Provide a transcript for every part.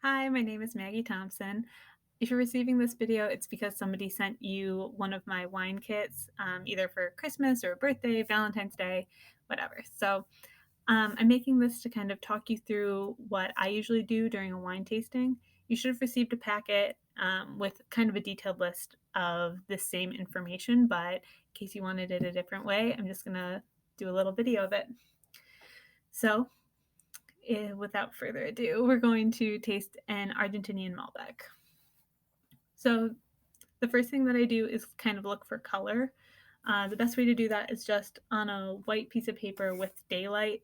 Hi, my name is Maggie Thompson. If you're receiving this video, it's because somebody sent you one of my wine kits, either for Christmas or birthday, Valentine's Day, whatever. I'm making this to kind of talk you through what I usually do during a wine tasting. You should have received a packet with kind of a detailed list of the same information, but in case you wanted it a different way, I'm just going to do a little video of it. So, without further ado, we're going to taste an Argentinian Malbec. So the first thing that I do is kind of look for color. The best way to do that is just on a white piece of paper with daylight.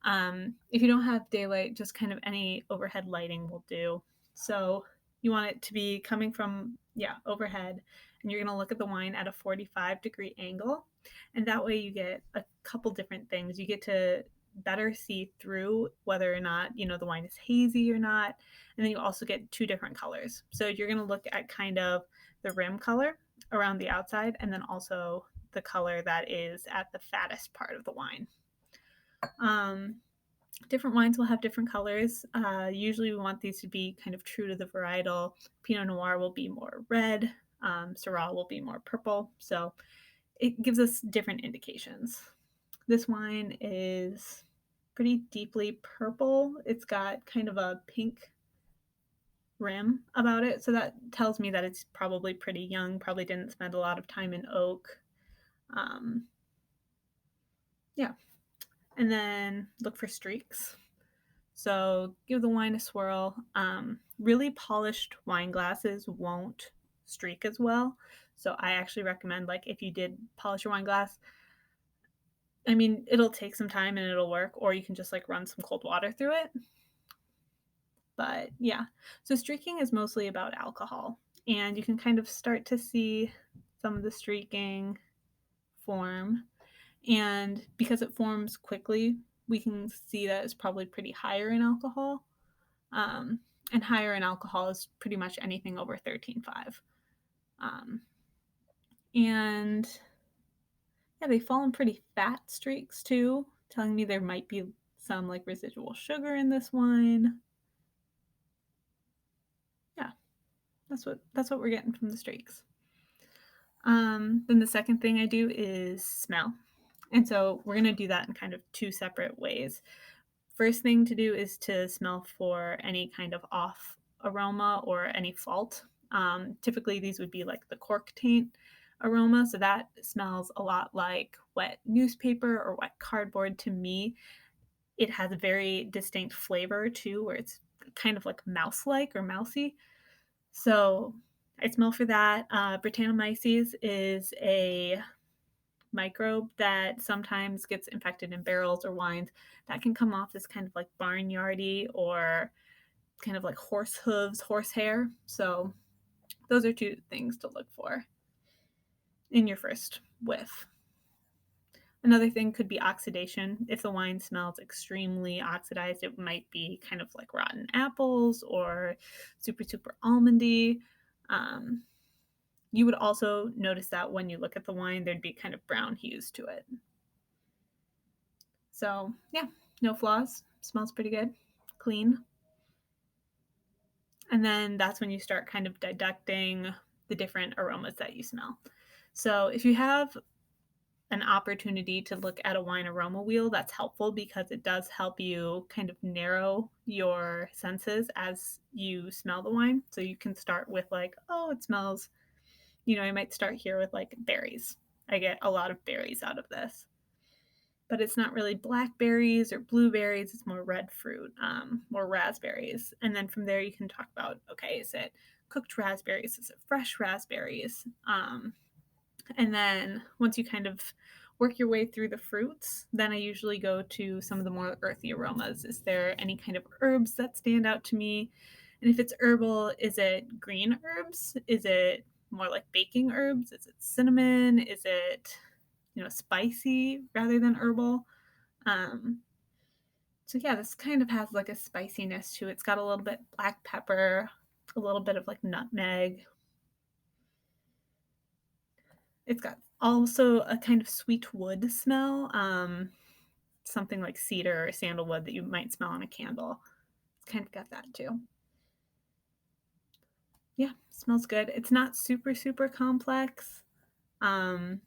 If you don't have daylight, just kind of any overhead lighting will do. So you want it to be coming from, overhead, and you're going to look at the wine at a 45-degree angle. And that way you get a couple different things. You get to better see through whether or not, the wine is hazy or not. And then you also get two different colors. So you're going to look at kind of the rim color around the outside, and then also the color that is at the fattest part of the wine. Um, Different wines will have different colors. Usually, we want these to be kind of true to the varietal. Pinot Noir will be more red, Syrah will be more purple. So it gives us different indications. This wine is pretty deeply purple. It's got kind of a pink rim about it. So that tells me that it's probably pretty young, probably didn't spend a lot of time in oak. Um, yeah. And then look for streaks. So give the wine a swirl. Really polished wine glasses won't streak as well. So I actually recommend, like, if you did polish your wine glass, I mean, it'll take some time and it'll work, or you can just like run some cold water through it. But yeah, so streaking is mostly about alcohol, and you can kind of start to see some of the streaking form. And because it forms quickly, we can see that it's probably pretty higher in alcohol. Um, and higher in alcohol is pretty much anything over 13.5. Um, and yeah, they fall in pretty fat streaks too, telling me there might be some like residual sugar in this wine. Yeah, that's what we're getting from the streaks. Then the second thing I do is smell. And so we're going to do that in kind of two separate ways. First thing to do is to smell for any kind of off aroma or any fault. Typically, these would be like the cork taint aroma. So that smells a lot like wet newspaper or wet cardboard to me. It has a very distinct flavor too, where it's kind of like mouse like or mousy. So I smell for that. Brettanomyces is a microbe that sometimes gets infected in barrels or wines that can come off as kind of like barnyardy or kind of like horse hooves, horsehair. So those are two things to look for in your first whiff. Another thing could be oxidation. If the wine smells extremely oxidized, it might be kind of like rotten apples or super almondy. Um, you would also notice that when you look at the wine, there'd be kind of brown hues to it. So, yeah, no flaws. Smells pretty good, clean. And then that's when you start kind of deducting the different aromas that you smell. So, if you have an opportunity to look at a wine aroma wheel, that's helpful because it does help you kind of narrow your senses as you smell the wine. So, you can start with, like, oh, it smells, I might start here with like berries. I get a lot of berries out of this, but it's not really blackberries or blueberries. It's more red fruit, more raspberries. And then from there, you can talk about, okay, is it cooked raspberries? Is it fresh raspberries? And then once you kind of work your way through the fruits, then I usually go to some of the more earthy aromas. Is there any kind of herbs that stand out to me? And if it's herbal, is it green herbs? Is it more like baking herbs? Is it cinnamon? Is it, spicy rather than herbal? Um, so yeah, this kind of has like a spiciness to it. It's got a little bit black pepper, a little bit of like nutmeg. It's got also a kind of sweet wood smell, something like cedar or sandalwood that you might smell on a candle. It's kind of got that too. Yeah, smells good. It's not super, super complex. Um,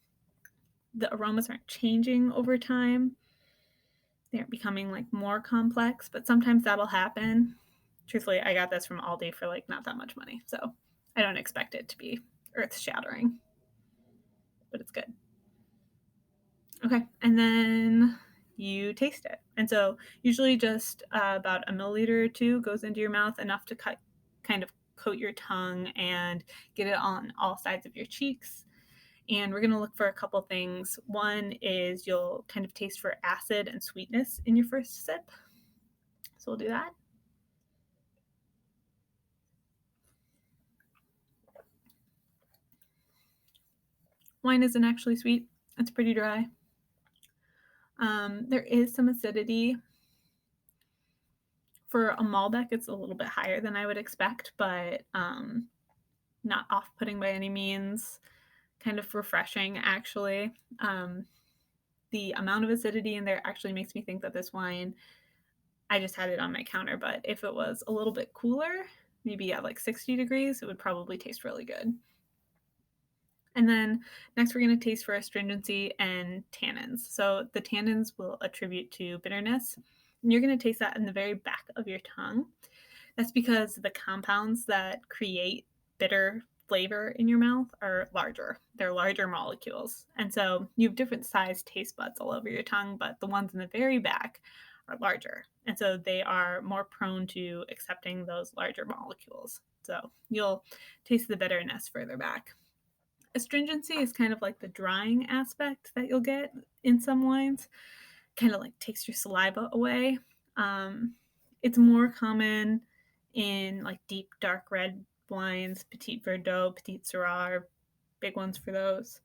the aromas aren't changing over time. They aren't becoming like more complex, but sometimes that'll happen. Truthfully, I got this from Aldi for like not that much money, so I don't expect it to be earth shattering, but it's good. Okay, and then you taste it. And so usually just about a milliliter or two goes into your mouth, enough to kind of coat your tongue and get it on all sides of your cheeks. And we're going to look for a couple things. One is you'll kind of taste for acid and sweetness in your first sip. So we'll do that. Wine isn't actually sweet, it's pretty dry. There is some acidity. For a Malbec, it's a little bit higher than I would expect, but not off putting by any means. Kind of refreshing, actually. The amount of acidity in there actually makes me think that this wine, I just had it on my counter, but if it was a little bit cooler, maybe at like 60 degrees, it would probably taste really good. And then next, we're going to taste for astringency and tannins. So the tannins will attribute to bitterness. And you're going to taste that in the very back of your tongue. That's because the compounds that create bitter flavor in your mouth are larger. They're larger molecules. And so you have different sized taste buds all over your tongue, but the ones in the very back are larger. And so they are more prone to accepting those larger molecules. So you'll taste the bitterness further back. Astringency is kind of like the drying aspect that you'll get in some wines, kind of like takes your saliva away. It's more common in like deep dark red wines, Petit Verdot, Petit Syrah, big ones for those.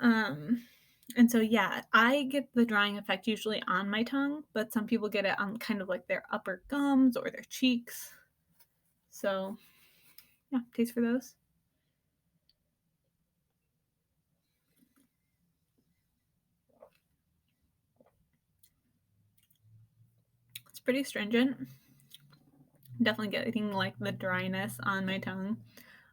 Um, and so, yeah, I get the drying effect usually on my tongue, but some people get it on kind of like their upper gums or their cheeks. So, yeah, taste for those. It's pretty stringent. Definitely getting like the dryness on my tongue.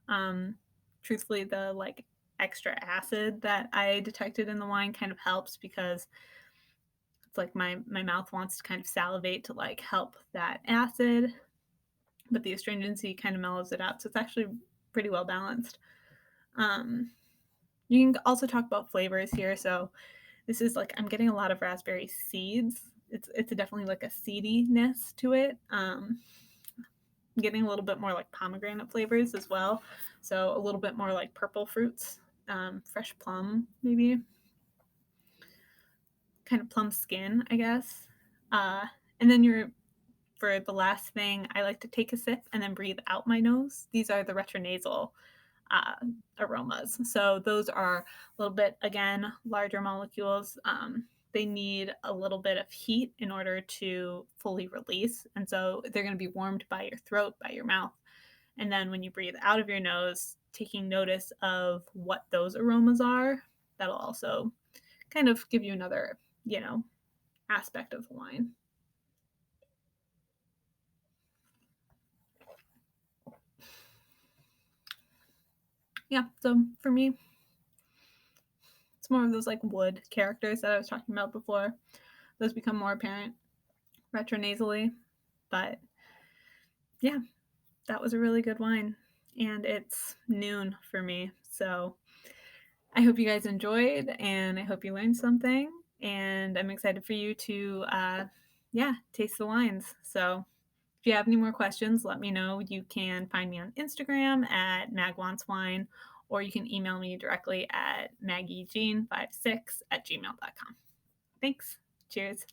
Um, truthfully, the like extra acid that I detected in the wine kind of helps because it's like my mouth wants to kind of salivate to like help that acid, but the astringency kind of mellows it out. So it's actually pretty well balanced. Um, you can also talk about flavors here. So this is like I'm getting a lot of raspberry seeds. It's definitely like a seediness to it. Getting a little bit more like pomegranate flavors as well. So a little bit more like purple fruits, fresh plum, maybe kind of plum skin, I guess. And then for the last thing, I like to take a sip and then breathe out my nose. These are the retronasal uh, aromas. So those are a little bit, again, larger molecules. They need a little bit of heat in order to fully release. And so they're going to be warmed by your throat, by your mouth. And then when you breathe out of your nose, taking notice of what those aromas are, that'll also kind of give you another, aspect of the wine. Yeah, so for me, it's more of those like wood characters that I was talking about before. Those become more apparent retronasally. But yeah, that was a really good wine. And it's noon for me. So I hope you guys enjoyed and I hope you learned something. And I'm excited for you to, taste the wines. So if you have any more questions, let me know. You can find me on Instagram at magwantswine, or you can email me directly at maggiejean56@gmail.com. Thanks. Cheers.